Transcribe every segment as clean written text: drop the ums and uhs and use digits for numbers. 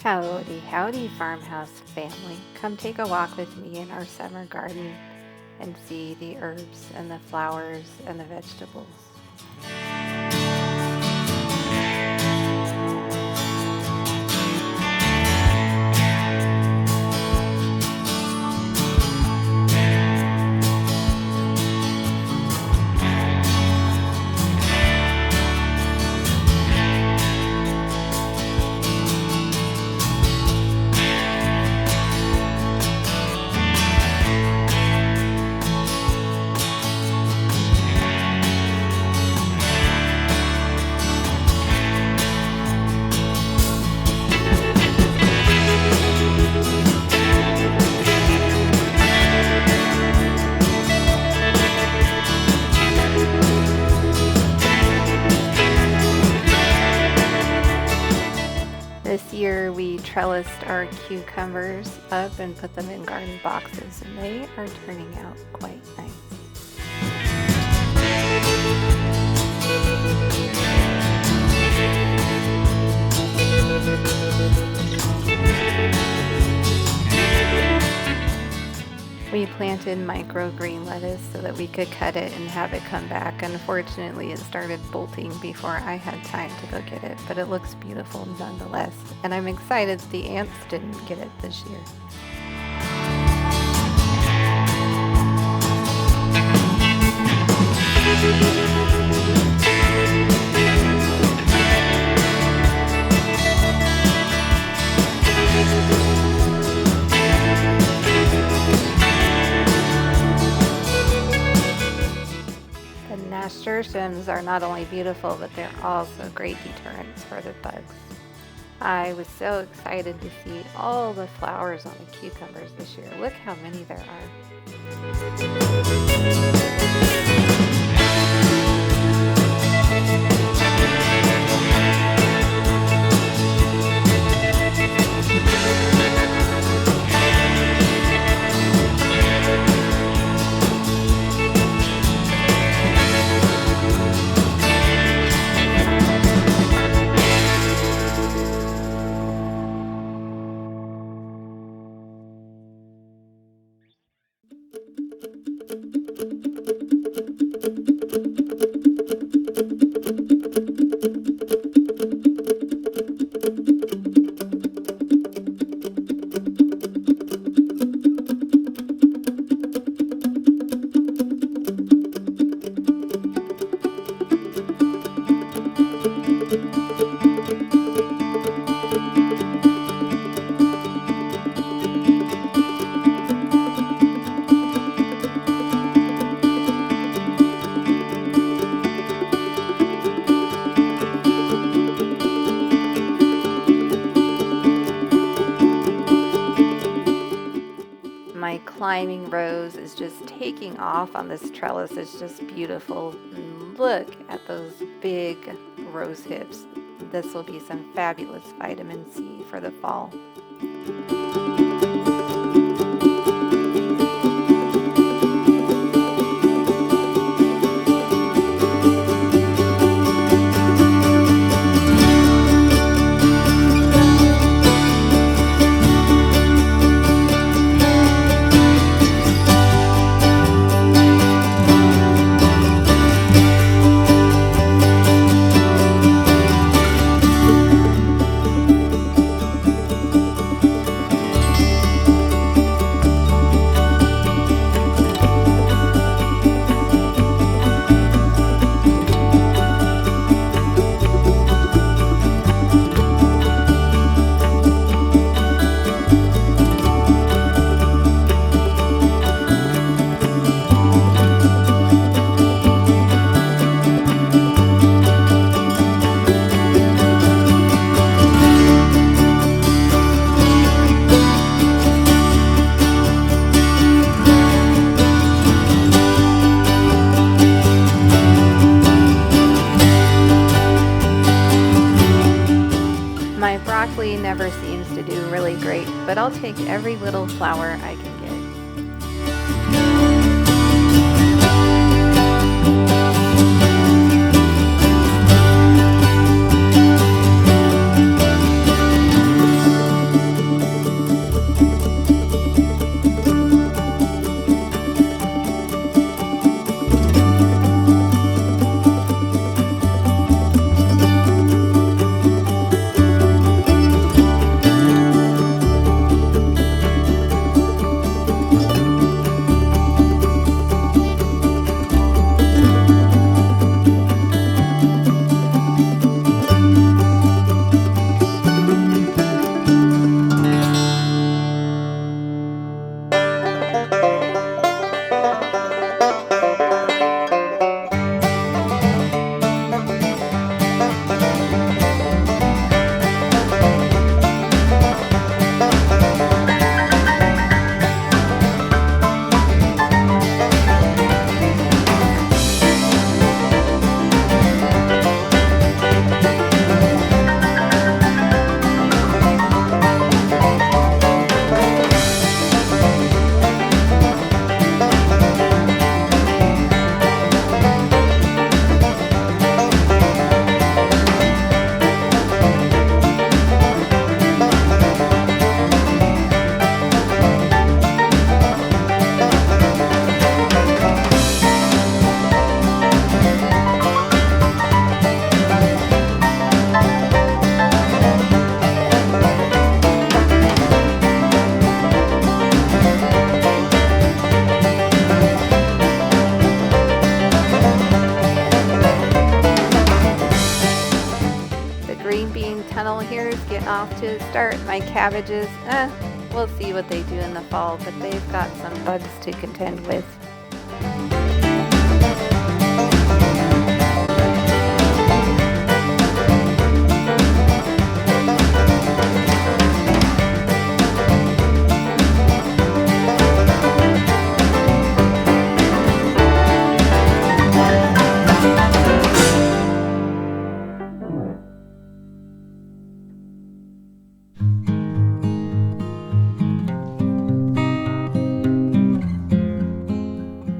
Howdy, howdy, farmhouse family. Come take a walk with me in our summer garden and see the herbs and the flowers and the vegetables. This year we trellised our cucumbers up and put them in garden boxes, and they are turning out quite nice. We planted microgreen lettuce so that we could cut it and have it come back. Unfortunately, it started bolting before I had time to go get it, but it looks beautiful nonetheless. And I'm excited the ants didn't get it this year. Nasturtiums are not only beautiful, but they're also great deterrents for the bugs. I was so excited to see all the flowers on the cucumbers this year. Look how many there My climbing rose is just taking off on this trellis. It's just beautiful. And look at those big rose hips. This will be some fabulous vitamin C for the fall. My broccoli never seems to do really great, but I'll take every little flower I can get. off to a start. My cabbages, we'll see what they do in the fall, but they've got some bugs to contend with.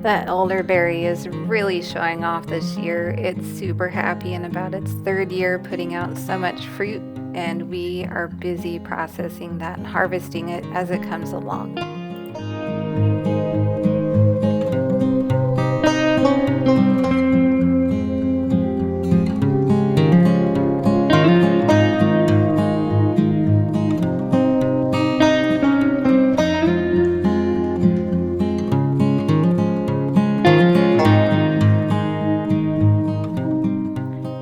That elderberry is really showing off this year. It's super happy in about its third year putting out so much fruit, and we are busy processing that and harvesting it as it comes along.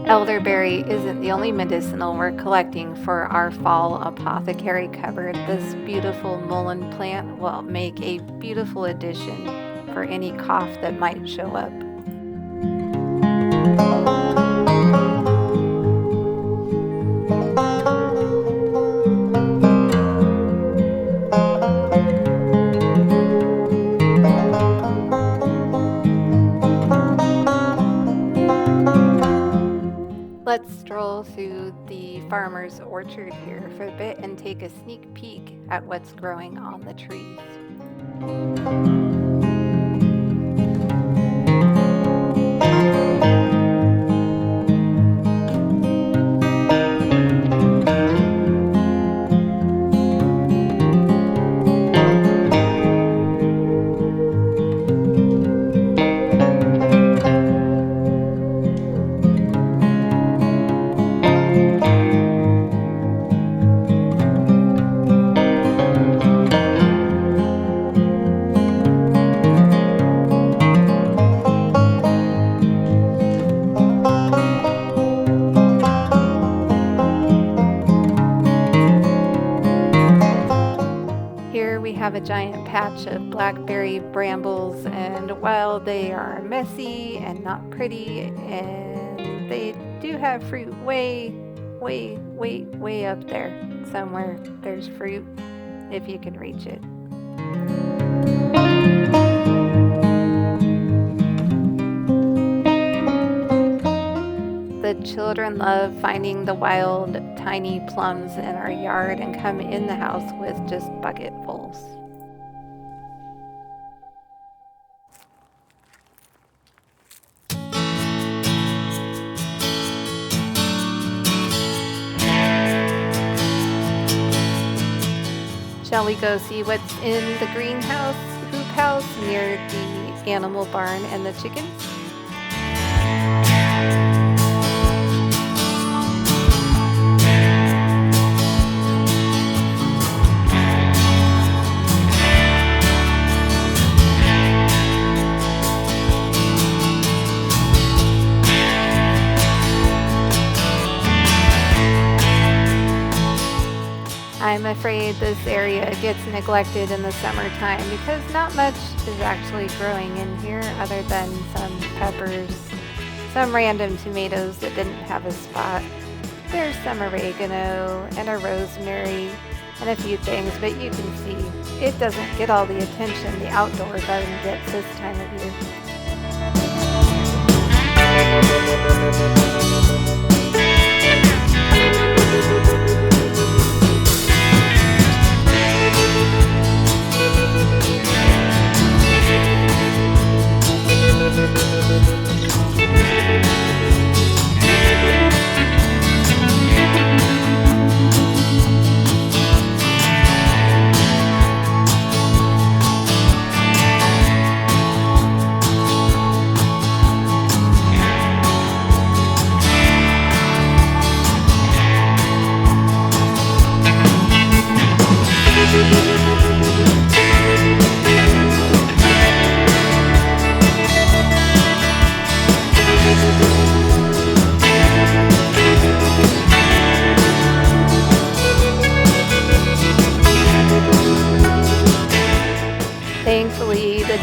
Elderberry isn't the only medicinal we're collecting for our fall apothecary cupboard. This beautiful mullein plant will make a beautiful addition for any cough that might show up. Let's stroll through the farmer's orchard here for a bit and take a sneak peek at what's growing on the trees. Here we have a giant patch of blackberry brambles, and while they are messy and not pretty, and they do have fruit way up there somewhere, there's fruit if you can reach it. The children love finding the wild, tiny plums in our yard and come in the house with just bucketfuls. Shall we go see what's in the greenhouse, hoop house, near the animal barn and the chickens? I'm afraid this area gets neglected in the summertime because not much is actually growing in here other than some peppers, some random tomatoes that didn't have a spot. There's some oregano and a rosemary and a few things, but you can see it doesn't get all the attention the outdoor garden gets this time of year.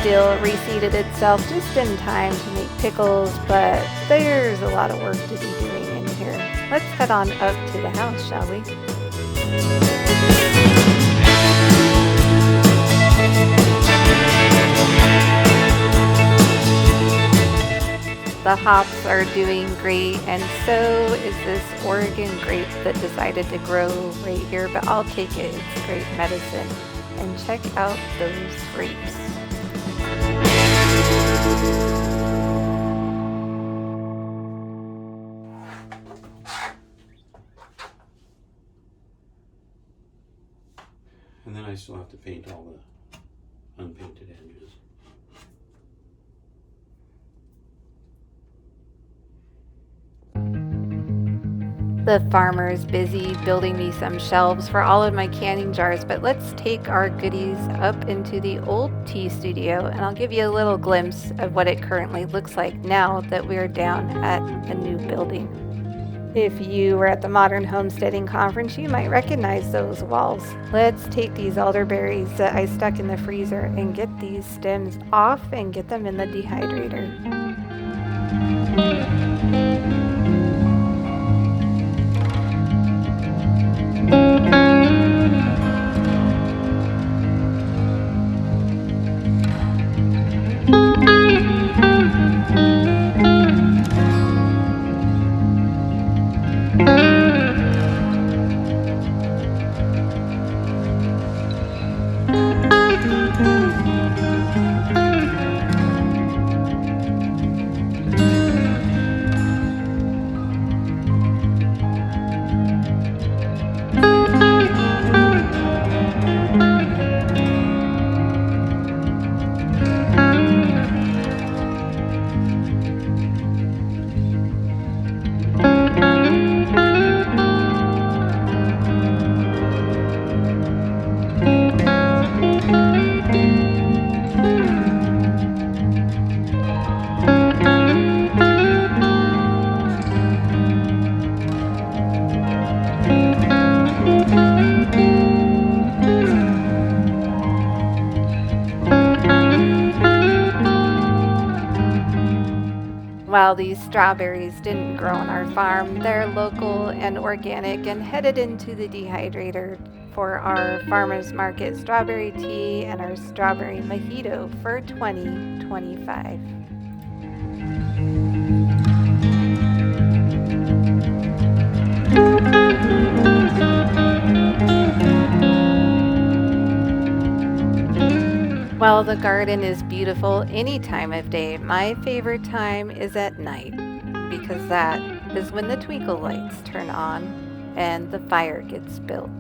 still reseeded itself just in time to make pickles, but there's a lot of work to be doing in here. Let's head on up to the house, shall we? The hops are doing great, and so is this Oregon grape that decided to grow right here, but I'll take it. It's great medicine. And check out those grapes. And then I still have to paint all the unpainted edges. The farmer's busy building me some shelves for all of my canning jars, but let's take our goodies up into the old tea studio and I'll give you a little glimpse of what it currently looks like now that we're down at the new building. If you were at the Modern Homesteading Conference, you might recognize those walls. Let's take these elderberries that I stuck in the freezer and get these stems off and get them in the dehydrator. While these strawberries didn't grow on our farm, they're local and organic and headed into the dehydrator for our farmers market strawberry tea and our strawberry mojito for 2025. While the garden is beautiful any time of day, my favorite time is at night because that is when the twinkle lights turn on and the fire gets built.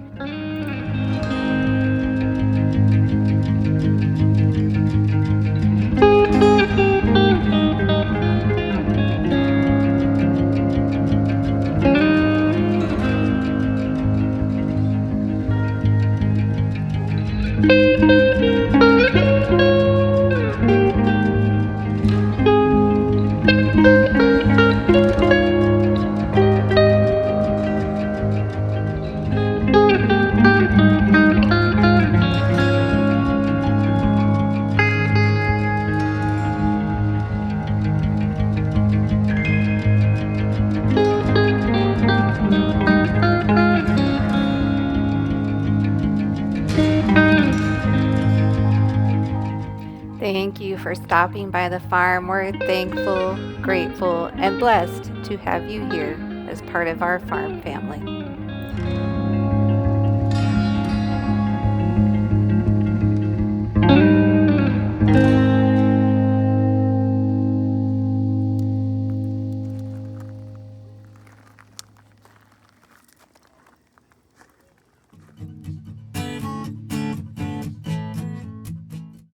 Thank you for stopping by the farm. We're thankful, grateful, and blessed to have you here as part of our farm family.